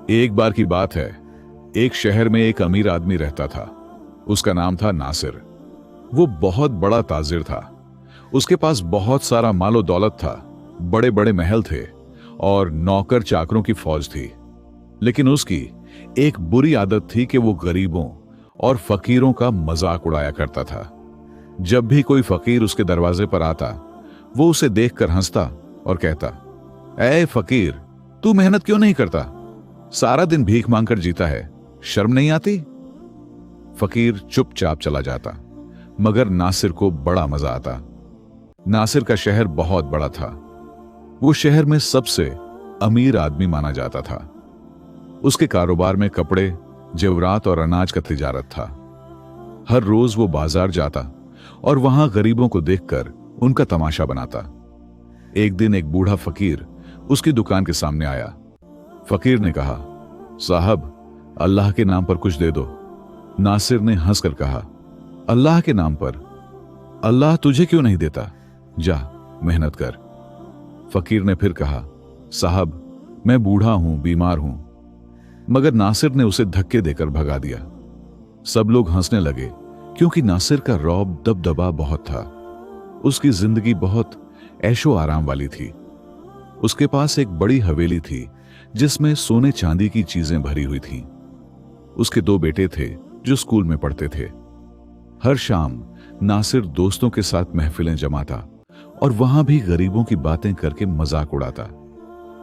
एक बार की बात है, एक शहर में एक अमीर आदमी रहता था। उसका नाम था नासिर। वो बहुत बड़ा ताजिर था। उसके पास बहुत सारा मालो दौलत था, बड़े बड़े महल थे और नौकर चाकरों की फौज थी। लेकिन उसकी एक बुरी आदत थी कि वो गरीबों और फकीरों का मजाक उड़ाया करता था। जब भी कोई फकीर उसके दरवाजे पर आता, वो उसे देखकर हंसता और कहता, ऐ फकीर, तू मेहनत क्यों नहीं करता? सारा दिन भीख मांगकर जीता है, शर्म नहीं आती? फकीर चुपचाप चला जाता, मगर नासिर को बड़ा मजा आता। नासिर का शहर बहुत बड़ा था। वो शहर में सबसे अमीर आदमी माना जाता था। उसके कारोबार में कपड़े, जेवरात और अनाज का तिजारत था। हर रोज वो बाजार जाता और वहां गरीबों को देखकर उनका तमाशा बनाता। एक दिन एक बूढ़ा फकीर उसकी दुकान के सामने आया। फकीर ने कहा, साहब, अल्लाह के नाम पर कुछ दे दो। नासिर ने हंसकर कहा, अल्लाह के नाम पर? अल्लाह तुझे क्यों नहीं देता? जा मेहनत कर। फकीर ने फिर कहा, साहब, मैं बूढ़ा हूं, बीमार हूं। मगर नासिर ने उसे धक्के देकर भगा दिया। सब लोग हंसने लगे, क्योंकि नासिर का रौब दबदबा बहुत था। उसकी जिंदगी बहुत ऐशो आराम वाली थी। उसके पास एक बड़ी हवेली थी जिसमें सोने चांदी की चीजें भरी हुई थीं। उसके 2 बेटे थे जो स्कूल में पढ़ते थे। हर शाम नासिर दोस्तों के साथ महफिलें जमाता और वहां भी गरीबों की बातें करके मजाक उड़ाता।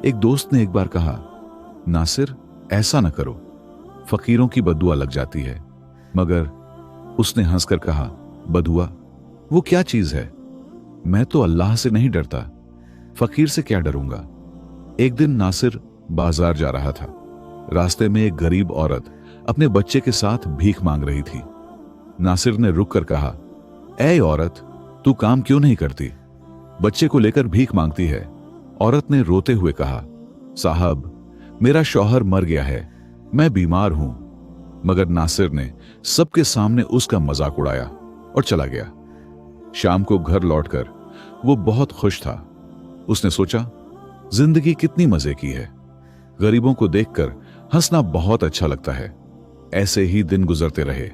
एक दोस्त ने एक बार कहा, नासिर, ऐसा न करो, फकीरों की बदुआ लग जाती है। मगर उसने हंसकर कहा, बदुआ? वो क्या चीज है? मैं तो अल्लाह से नहीं डरता, फकीर से क्या डरूंगा? एक दिन नासिर बाजार जा रहा था। रास्ते में एक गरीब औरत अपने बच्चे के साथ भीख मांग रही थी। नासिर ने रुककर कहा, ऐ औरत, तू काम क्यों नहीं करती? बच्चे को लेकर भीख मांगती है। औरत ने रोते हुए कहा, साहब, मेरा शौहर मर गया है, मैं बीमार हूं। मगर नासिर ने सबके सामने उसका मजाक उड़ाया और चला गया। शाम को घर लौटकर वो बहुत खुश था। उसने सोचा, जिंदगी कितनी मजे की है। गरीबों को देखकर हंसना बहुत अच्छा लगता है। ऐसे ही दिन गुजरते रहे।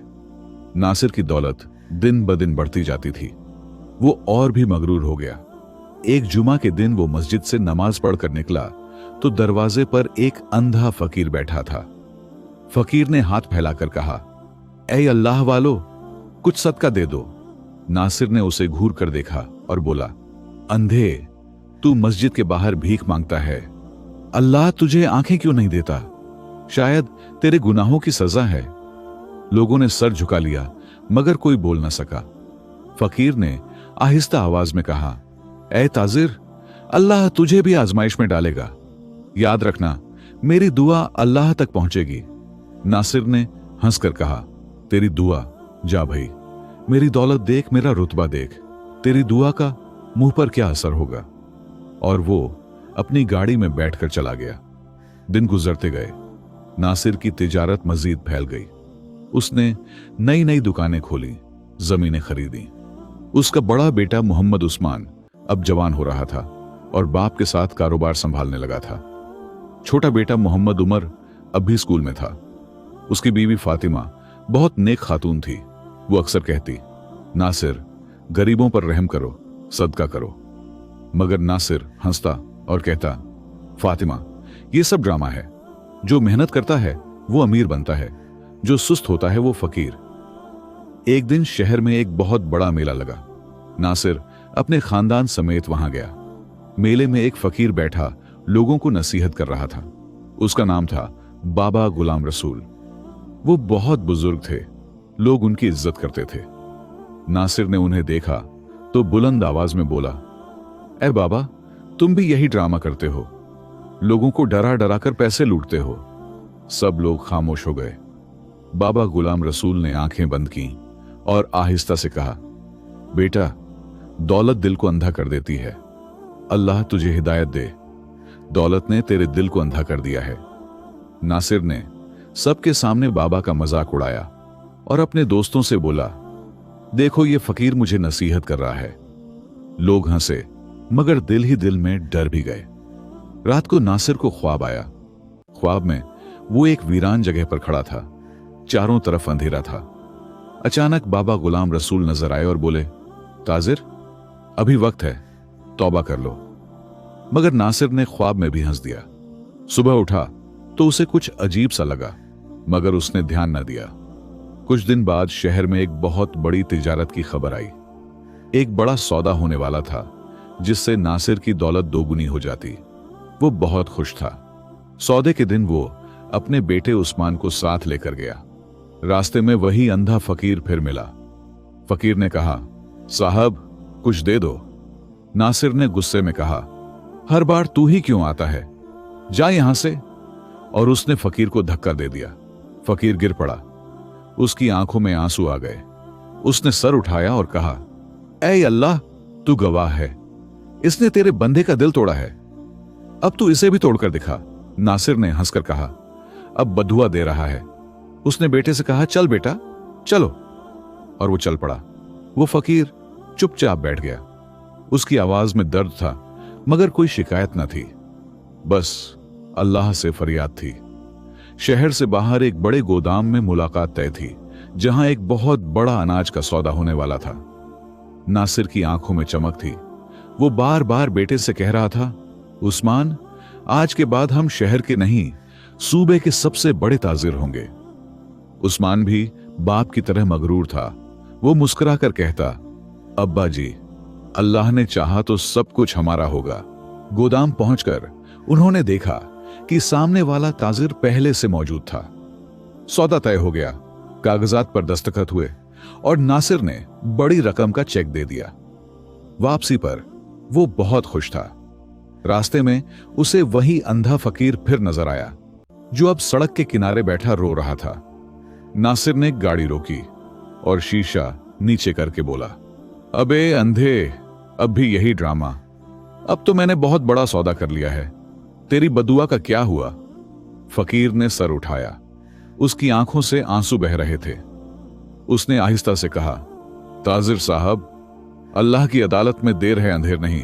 नासिर की दौलत दिन ब दिन बढ़ती जाती थी। वो और भी मगरूर हो गया। एक जुमा के दिन वो मस्जिद से नमाज पढ़कर निकला तो दरवाजे पर एक अंधा फकीर बैठा था। फकीर ने हाथ फैलाकर कहा, ऐ अल्लाह वालो, कुछ सदका दे दो। नासिर ने उसे घूर कर देखा और बोला, अंधे, तू मस्जिद के बाहर भीख मांगता है, अल्लाह तुझे आंखें क्यों नहीं देता? शायद तेरे गुनाहों की सजा है। लोगों ने सर झुका लिया, मगर कोई बोल न सका। फकीर ने आहिस्ता आवाज में कहा, ऐ ताजिर, अल्लाह तुझे भी आजमाइश में डालेगा। याद रखना, मेरी दुआ अल्लाह तक पहुंचेगी। नासिर ने हंसकर कहा, तेरी दुआ? जा भाई, मेरी दौलत देख, मेरा रुतबा देख, तेरी दुआ का मुंह पर क्या असर होगा। और वो अपनी गाड़ी में बैठकर चला गया। दिन गुजरते गए। नासिर की तिजारत मजीद फैल गई। उसने नई नई दुकानें खोली, जमीनें खरीदी। उसका बड़ा बेटा मोहम्मद उस्मान अब जवान हो रहा था और बाप के साथ कारोबार संभालने लगा था। छोटा बेटा मोहम्मद उमर अब भी स्कूल में था। उसकी बीवी फातिमा बहुत नेक खातून थी। वो अक्सर कहती, नासिर, गरीबों पर रहम करो, सदका करो। मगर नासिर हंसता और कहता, फातिमा, ये सब ड्रामा है। जो मेहनत करता है वो अमीर बनता है, जो सुस्त होता है वो फकीर। एक दिन शहर में एक बहुत बड़ा मेला लगा। नासिर अपने खानदान समेत वहां गया। मेले में एक फकीर बैठा लोगों को नसीहत कर रहा था। उसका नाम था बाबा गुलाम रसूल। वो बहुत बुजुर्ग थे, लोग उनकी इज्जत करते थे। नासिर ने उन्हें देखा तो बुलंद आवाज में बोला, ए बाबा, तुम भी यही ड्रामा करते हो, लोगों को डरा डरा कर पैसे लूटते हो। सब लोग खामोश हो गए। बाबा गुलाम रसूल ने आंखें बंद की और आहिस्ता से कहा, बेटा, दौलत दिल को अंधा कर देती है। अल्लाह तुझे हिदायत दे। दौलत ने तेरे दिल को अंधा कर दिया है। नासिर ने सबके सामने बाबा का मजाक उड़ाया और अपने दोस्तों से बोला, देखो ये फकीर मुझे नसीहत कर रहा है। लोग हंसे, मगर दिल ही दिल में डर भी गए। रात को नासिर को ख्वाब आया। ख्वाब में वो एक वीरान जगह पर खड़ा था। चारों तरफ अंधेरा था। अचानक बाबा गुलाम रसूल नजर आए और बोले, ताजिर, अभी वक्त है, तौबा कर लो। मगर नासिर ने ख्वाब में भी हंस दिया। सुबह उठा तो उसे कुछ अजीब सा लगा, मगर उसने ध्यान न दिया। कुछ दिन बाद शहर में एक बहुत बड़ी तिजारत की खबर आई। एक बड़ा सौदा होने वाला था जिससे नासिर की दौलत दोगुनी हो जाती। वो बहुत खुश था। सौदे के दिन वो अपने बेटे उस्मान को साथ लेकर गया। रास्ते में वही अंधा फकीर फिर मिला। फकीर ने कहा, साहब, कुछ दे दो। नासिर ने गुस्से में कहा, हर बार तू ही क्यों आता है, जा यहां से। और उसने फकीर को धक्का दे दिया। फकीर गिर पड़ा। उसकी आंखों में आंसू आ गए। उसने सर उठाया और कहा, ऐ अल्लाह, तू गवाह है, इसने तेरे बंदे का दिल तोड़ा है, अब तू इसे भी तोड़कर दिखा। नासिर ने हंसकर कहा, अब बदुआ दे रहा है। उसने बेटे से कहा, चल बेटा, चलो। और वो चल पड़ा। वो फकीर चुपचाप बैठ गया। उसकी आवाज में दर्द था, मगर कोई शिकायत न थी, बस अल्लाह से फरियाद थी। शहर से बाहर एक बड़े गोदाम में मुलाकात तय थी, जहां एक बहुत बड़ा अनाज का सौदा होने वाला था। नासिर की आंखों में चमक थी। वो बार बार बेटे से कह रहा था, उस्मान, आज के बाद हम शहर के नहीं, सूबे के सबसे बड़े ताजिर होंगे। उस्मान भी बाप की तरह मगरूर था। वो मुस्कुराकर कहता, अब्बा जी, अल्लाह ने चाहा तो सब कुछ हमारा होगा। गोदाम पहुंचकर उन्होंने देखा कि सामने वाला ताजिर पहले से मौजूद था। सौदा तय हो गया। कागजात पर दस्तखत हुए और नासिर ने बड़ी रकम का चेक दे दिया। वापसी पर वो बहुत खुश था। रास्ते में उसे वही अंधा फकीर फिर नजर आया, जो अब सड़क के किनारे बैठा रो रहा था। नासिर ने गाड़ी रोकी और शीशा नीचे करके बोला, अबे अंधे, अब भी यही ड्रामा। अब तो मैंने बहुत बड़ा सौदा कर लिया है, तेरी बदुआ का क्या हुआ? फकीर ने सर उठाया। उसकी आंखों से आंसू बह रहे थे। उसने आहिस्ता से कहा, ताजिर साहब, अल्लाह की अदालत में देर है अंधेर नहीं।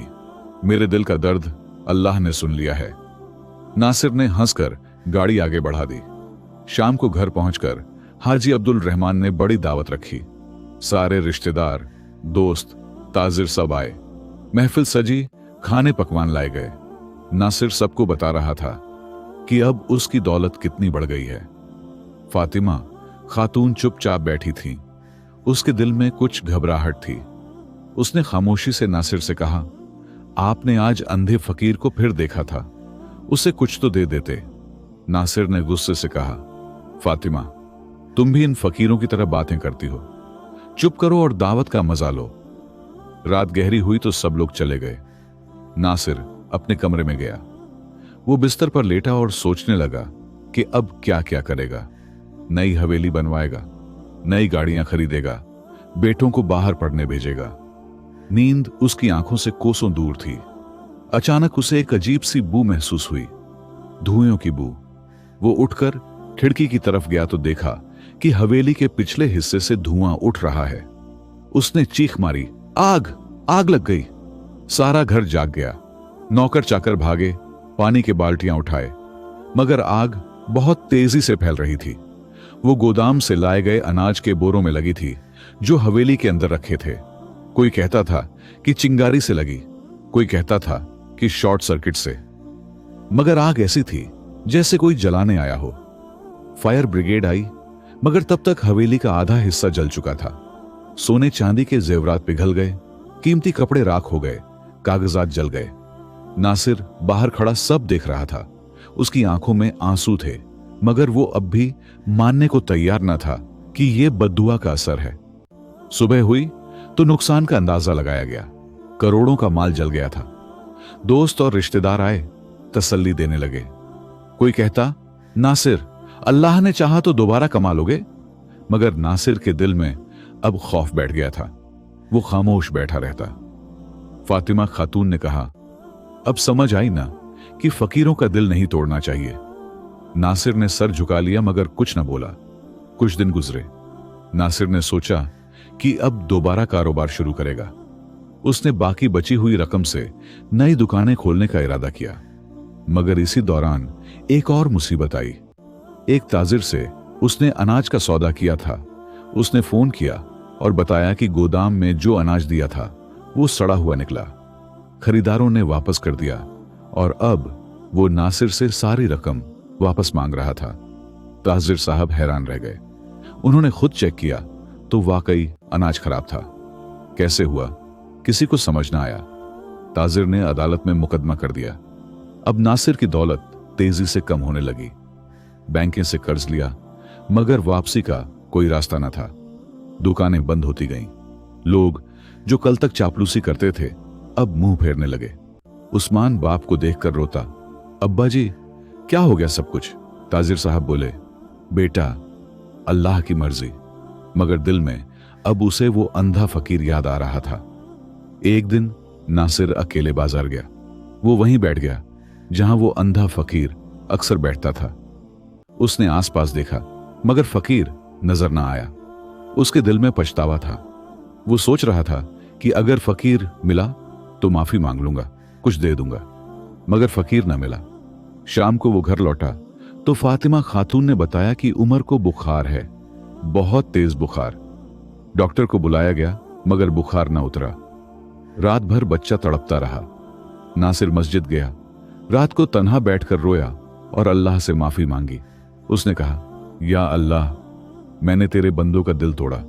मेरे दिल का दर्द अल्लाह ने सुन लिया है। नासिर ने हंसकर गाड़ी आगे बढ़ा दी। शाम को घर पहुंचकर हाजी अब्दुल रहमान ने बड़ी दावत रखी। सारे रिश्तेदार, दोस्त, ताजिर सब आए। महफिल सजी, खाने पकवान लाए गए। नासिर सबको बता रहा था कि अब उसकी दौलत कितनी बढ़ गई है। फातिमा खातून चुपचाप बैठी थी। उसके दिल में कुछ घबराहट थी। उसने खामोशी से नासिर से कहा, आपने आज अंधे फकीर को फिर देखा था, उसे कुछ तो दे देते। नासिर ने गुस्से से कहा, फातिमा, तुम भी इन फकीरों की तरह बातें करती हो। चुप करो और दावत का मजा लो। रात गहरी हुई तो सब लोग चले गए। नासिर अपने कमरे में गया। वो बिस्तर पर लेटा और सोचने लगा कि अब क्या क्या करेगा। नई हवेली बनवाएगा, नई गाड़ियां खरीदेगा, बेटों को बाहर पढ़ने भेजेगा। नींद उसकी आंखों से कोसों दूर थी। अचानक उसे एक अजीब सी बू महसूस हुई, धुएं की बू। वो उठकर खिड़की की तरफ गया तो देखा कि हवेली के पिछले हिस्से से धुआं उठ रहा है। उसने चीख मारी, आग, आग लग गई। सारा घर जाग गया। नौकर चाकर भागे, पानी के बाल्टियां उठाए, मगर आग बहुत तेजी से फैल रही थी। वो गोदाम से लाए गए अनाज के बोरों में लगी थी, जो हवेली के अंदर रखे थे। कोई कहता था कि चिंगारी से लगी, कोई कहता था कि शॉर्ट सर्किट से, मगर आग ऐसी थी जैसे कोई जलाने आया हो। फायर ब्रिगेड आई, मगर तब तक हवेली का आधा हिस्सा जल चुका था। सोने चांदी के जेवरात पिघल गए, कीमती कपड़े राख हो गए, कागजात जल गए। नासिर बाहर खड़ा सब देख रहा था। उसकी आंखों में आंसू थे, मगर वो अब भी मानने को तैयार न था कि यह बद्दुआ का असर है। सुबह हुई तो नुकसान का अंदाजा लगाया गया। करोड़ों का माल जल गया था। दोस्त और रिश्तेदार आए, तसल्ली देने लगे। कोई कहता, नासिर, अल्लाह ने चाहा तो दोबारा कमा लोगे। मगर नासिर के दिल में अब खौफ बैठ गया था। वो खामोश बैठा रहता। फातिमा खातून ने कहा, अब समझ आई ना कि फकीरों का दिल नहीं तोड़ना चाहिए। नासिर ने सर झुका लिया, मगर कुछ न बोला। कुछ दिन गुजरे। नासिर ने सोचा कि अब दोबारा कारोबार शुरू करेगा। उसने बाकी बची हुई रकम से नई दुकानें खोलने का इरादा किया। मगर इसी दौरान एक और मुसीबत आई। एक ताजिर से उसने अनाज का सौदा किया था। उसने फोन किया और बताया कि गोदाम में जो अनाज दिया था वो सड़ा हुआ निकला। खरीदारों ने वापस कर दिया और अब वो नासिर से सारी रकम वापस मांग रहा था। ताजिर साहब हैरान रह गए। उन्होंने खुद चेक किया तो वाकई अनाज खराब था। कैसे हुआ किसी को समझ ना आया। ताजिर ने अदालत में मुकदमा कर दिया। अब नासिर की दौलत तेजी से कम होने लगी। बैंकें से कर्ज लिया मगर वापसी का कोई रास्ता न था। दुकानें बंद होती गईं। लोग जो कल तक चापलूसी करते थे अब मुंह फेरने लगे। उस्मान बाप को देखकर रोता, अब्बा जी क्या हो गया सब कुछ? ताजिर साहब बोले, बेटा अल्लाह की मर्जी। मगर दिल में अब उसे वो अंधा फकीर याद आ रहा था। एक दिन नासिर अकेले बाजार गया। वो वहीं बैठ गया जहां वो अंधा फकीर अक्सर बैठता था। उसने आसपास देखा मगर फकीर नजर ना आया। उसके दिल में पछतावा था। वो सोच रहा था कि अगर फकीर मिला तो माफी मांग लूंगा, कुछ दे दूंगा, मगर फकीर ना मिला। शाम को वो घर लौटा तो फातिमा खातून ने बताया कि उमर को बुखार है, बहुत तेज बुखार। डॉक्टर को बुलाया गया मगर बुखार ना उतरा। रात भर बच्चा तड़पता रहा। नासिर मस्जिद गया। रात को तन्हा बैठकर रोया और अल्लाह से माफी मांगी। उसने कहा, या अल्लाह, मैंने तेरे बंदों का दिल तोड़ा,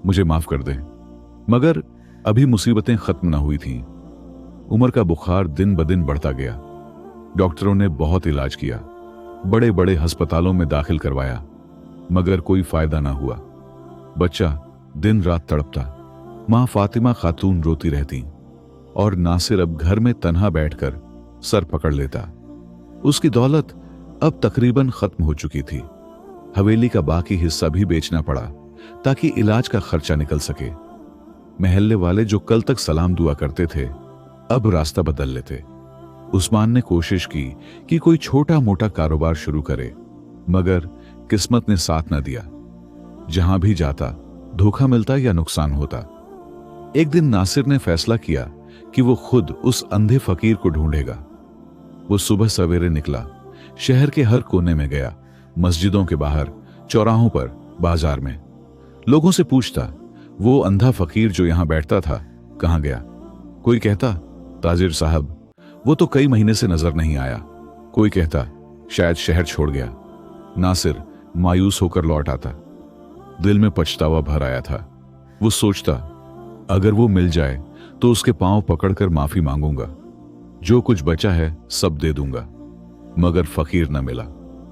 मुझे माफ कर दे। मगर अभी मुसीबतें खत्म ना हुई थीं। उमर का बुखार दिन ब दिन बढ़ता गया। डॉक्टरों ने बहुत इलाज किया, बड़े बड़े अस्पतालों में दाखिल करवाया, मगर कोई फायदा ना हुआ। बच्चा दिन रात तड़पता। मां फातिमा खातून रोती रहती और नासिर अब घर में तन्हा बैठकर सर पकड़ लेता। उसकी दौलत अब तकरीबन खत्म हो चुकी थी। हवेली का बाकी हिस्सा भी बेचना पड़ा ताकि इलाज का खर्चा निकल सके। महल्ले वाले जो कल तक सलाम दुआ करते थे अब रास्ता बदल लेते। उस्मान ने कोशिश की कि कोई छोटा मोटा कारोबार शुरू करे, मगर किस्मत ने साथ न दिया। जहां भी जाता धोखा मिलता या नुकसान होता। एक दिन नासिर ने फैसला किया कि वो खुद उस अंधे फकीर को ढूंढेगा। वो सुबह सवेरे निकला, शहर के हर कोने में गया, मस्जिदों के बाहर, चौराहों पर, बाजार में। लोगों से पूछता, वो अंधा फकीर जो यहां बैठता था कहां गया? कोई कहता, ताजिर साहब वो तो कई महीने से नजर नहीं आया। कोई कहता, शायद शहर छोड़ गया। नासिर मायूस होकर लौट आता। दिल में पछतावा भर आया था। वो सोचता, अगर वो मिल जाए तो उसके पांव पकड़कर माफी मांगूंगा, जो कुछ बचा है सब दे दूंगा। मगर फकीर न मिला।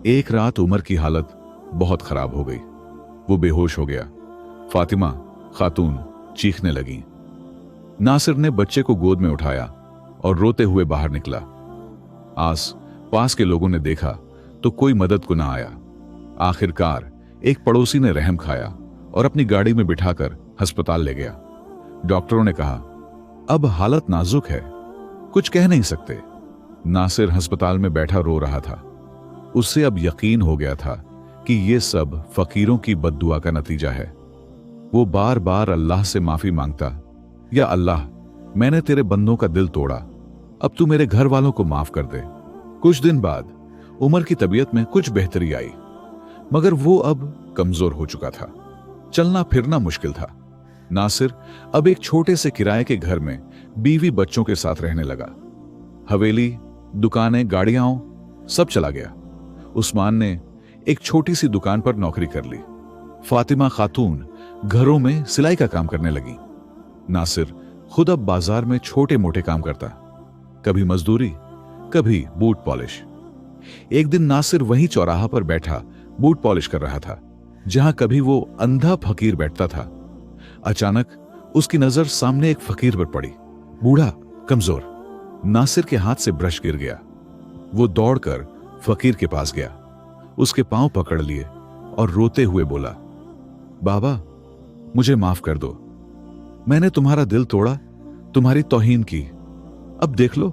एक रात उमर की हालत बहुत खराब हो गई। वो बेहोश हो गया। फातिमा खातून चीखने लगी। नासिर ने बच्चे को गोद में उठाया और रोते हुए बाहर निकला। आस पास के लोगों ने देखा तो कोई मदद को ना आया। आखिरकार एक पड़ोसी ने रहम खाया और अपनी गाड़ी में बिठाकर अस्पताल ले गया। डॉक्टरों ने कहा, अब हालत नाजुक है, कुछ कह नहीं सकते। नासिर अस्पताल में बैठा रो रहा था। उससे अब यकीन हो गया था कि ये सब फकीरों की बद्दुआ का नतीजा है। वो बार बार अल्लाह से माफी मांगता, या अल्लाह, मैंने तेरे बंदों का दिल तोड़ा, अब तू मेरे घर वालों को माफ कर दे। कुछ दिन बाद उमर की तबीयत में कुछ बेहतरी आई, मगर वो अब कमजोर हो चुका था। चलना फिरना मुश्किल था। नासिर अब एक छोटे से किराए के घर में बीवी बच्चों के साथ रहने लगा। हवेली, दुकानें, गाड़ियां सब चला गया। उस्मान ने एक छोटी सी दुकान पर नौकरी कर ली। फातिमा खातून घरों में सिलाई का काम करने लगी। नासिर खुद अब बाजार में छोटे मोटे काम करता, कभी मजदूरी, कभी बूट पॉलिश। एक दिन नासिर वहीं चौराहा पर बैठा बूट पॉलिश कर रहा था जहां कभी वो अंधा फकीर बैठता था। अचानक उसकी नजर सामने एक फकीर पर पड़ी, बूढ़ा, कमजोर। नासिर के हाथ से ब्रश गिर गया। वो दौड़कर फकीर के पास गया, उसके पांव पकड़ लिए और रोते हुए बोला, बाबा मुझे माफ कर दो, मैंने तुम्हारा दिल तोड़ा, तुम्हारी तौहीन की। अब देख लो,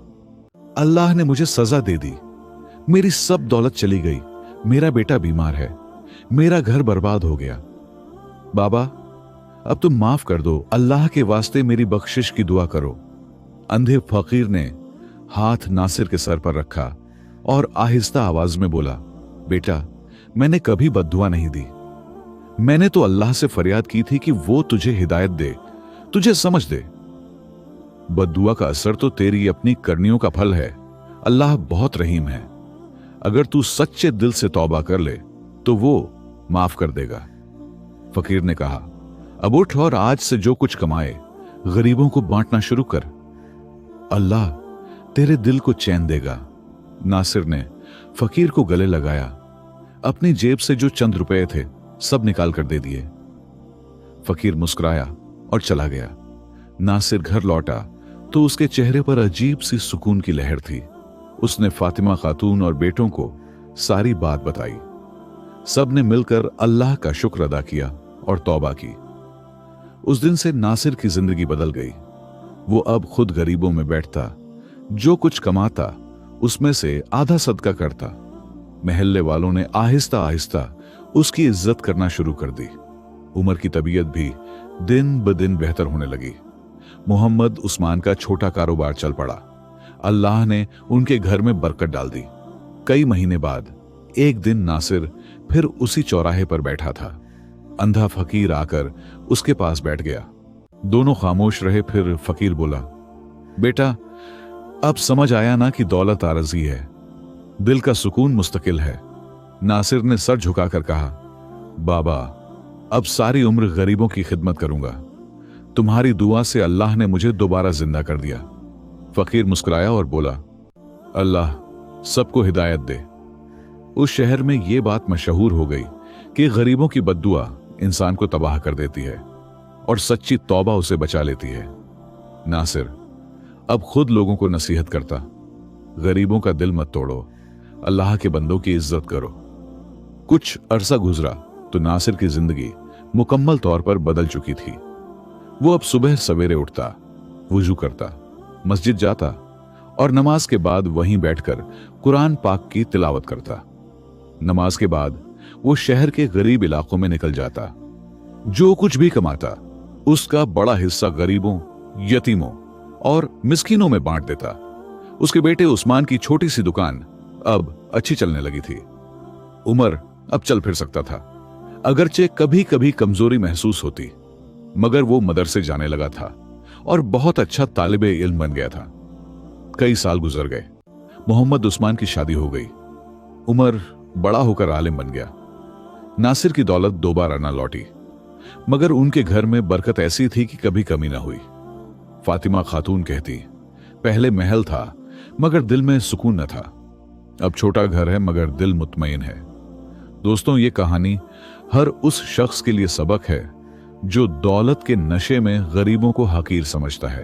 अल्लाह ने मुझे सजा दे दी। मेरी सब दौलत चली गई, मेरा बेटा बीमार है, मेरा घर बर्बाद हो गया। बाबा अब तुम माफ कर दो, अल्लाह के वास्ते मेरी बख्शिश की दुआ करो। अंधे फकीर ने हाथ नासिर के सर पर रखा और आहिस्ता आवाज में बोला, बेटा मैंने कभी बद्दुआ नहीं दी। मैंने तो अल्लाह से फरियाद की थी कि वो तुझे हिदायत दे, तुझे समझ दे। बद्दुआ का असर तो तेरी अपनी करनियों का फल है। अल्लाह बहुत रहीम है। अगर तू सच्चे दिल से तौबा कर ले तो वो माफ कर देगा। फकीर ने कहा, अब उठ और आज से जो कुछ कमाए गरीबों को बांटना शुरू कर। अल्लाह तेरे दिल को चैन देगा। नासिर ने फकीर को गले लगाया। अपनी जेब से जो चंद रुपए थे सब निकाल कर दे दिए। फकीर मुस्कुराया और चला गया। नासिर घर लौटा तो उसके चेहरे पर अजीब सी सुकून की लहर थी। उसने फातिमा खातून और बेटों को सारी बात बताई। सब ने मिलकर अल्लाह का शुक्र अदा किया और तौबा की। उस दिन से नासिर की जिंदगी बदल गई। वो अब खुद गरीबों में बैठता, जो कुछ कमाता उसमें से आधा सदका करता। महल्ले वालों ने आहिस्ता आहिस्ता उसकी इज्जत करना शुरू कर दी। उमर की तबीयत भी दिन ब दिन बेहतर होने लगी। मोहम्मद उस्मान का छोटा कारोबार चल पड़ा। अल्लाह ने उनके घर में बरकत डाल दी। कई महीने बाद एक दिन नासिर फिर उसी चौराहे पर बैठा था। अंधा फकीर आकर उसके पास बैठ गया। दोनों खामोश रहे। फिर फकीर बोला, बेटा, अब समझ आया ना कि दौलत आरजी है, दिल का सुकून मुस्तकिल है। नासिर ने सर झुकाकर कहा, बाबा, अब सारी उम्र गरीबों की खिदमत करूंगा। तुम्हारी दुआ से अल्लाह ने मुझे दोबारा जिंदा कर दिया। फकीर मुस्कुराया और बोला, अल्लाह सबको हिदायत दे। उस शहर में यह बात मशहूर हो गई कि गरीबों की बद्दुआ इंसान को तबाह कर देती है और सच्ची तौबा उसे बचा लेती है। नासिर अब खुद लोगों को नसीहत करता, गरीबों का दिल मत तोड़ो, अल्लाह के बंदों की इज्जत करो। कुछ अरसा गुजरा तो नासिर की जिंदगी मुकम्मल तौर पर बदल चुकी थी। वो अब सुबह सवेरे उठता, वुजू करता, मस्जिद जाता और नमाज के बाद वहीं बैठकर कुरान पाक की तिलावत करता। नमाज के बाद वो शहर के गरीब इलाकों में निकल जाता। जो कुछ भी कमाता उसका बड़ा हिस्सा गरीबों, यतीमों और मिस्कीनों में बांट देता। उसके बेटे उस्मान की छोटी सी दुकान अब अच्छी चलने लगी थी। उमर अब चल फिर सकता था। अगरचे कभी कभी कमजोरी महसूस होती, मगर वो मदरसे जाने लगा था और बहुत अच्छा तालिबे इल्म बन गया था। कई साल गुजर गए। मोहम्मद उस्मान की शादी हो गई। उमर बड़ा होकर आलिम बन गया। नासिर की दौलत दोबारा ना लौटी, मगर उनके घर में बरकत ऐसी थी कि कभी कमी ना हुई। फातिमा खातून कहती, पहले महल था मगर दिल में सुकून न था। अब छोटा घर है मगर दिल मुतमईन है। दोस्तों, ये कहानी हर उस शख्स के लिए सबक है जो दौलत के नशे में गरीबों को हकीर समझता है।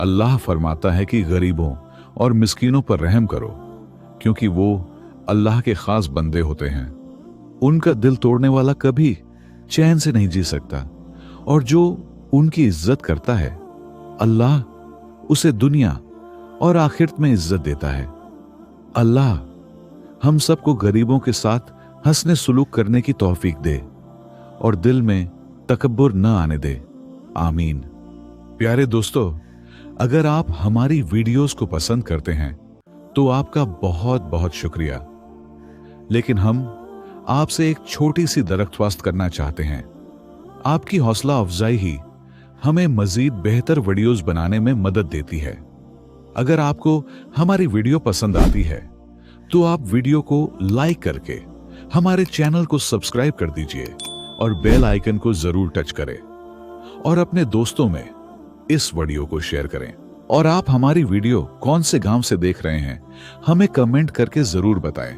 अल्लाह फरमाता है कि गरीबों और मिस्कीनों पर रहम करो, क्योंकि वो अल्लाह के खास बंदे होते हैं। उनका दिल तोड़ने वाला कभी चैन से नहीं जी सकता, और जो उनकी इज्जत करता है अल्लाह उसे दुनिया और आखिरत में इज्जत देता है। अल्लाह हम सबको गरीबों के साथ हंसने सुलूक करने की तौफीक दे और दिल में तकब्बुर न आने दे। आमीन। प्यारे दोस्तों, अगर आप हमारी वीडियोस को पसंद करते हैं तो आपका बहुत बहुत शुक्रिया। लेकिन हम आपसे एक छोटी सी दरख्वास्त करना चाहते हैं। आपकी हौसला अफजाई ही हमें मजीद बेहतर वीडियोस बनाने में मदद देती है। अगर आपको हमारी वीडियो पसंद आती है तो आप वीडियो को लाइक करके हमारे चैनल को सब्सक्राइब कर दीजिए और बेल आइकन को जरूर टच करें और अपने दोस्तों में इस वीडियो को शेयर करें। और आप हमारी वीडियो कौन से गांव से देख रहे हैं हमें कमेंट करके जरूर बताएं।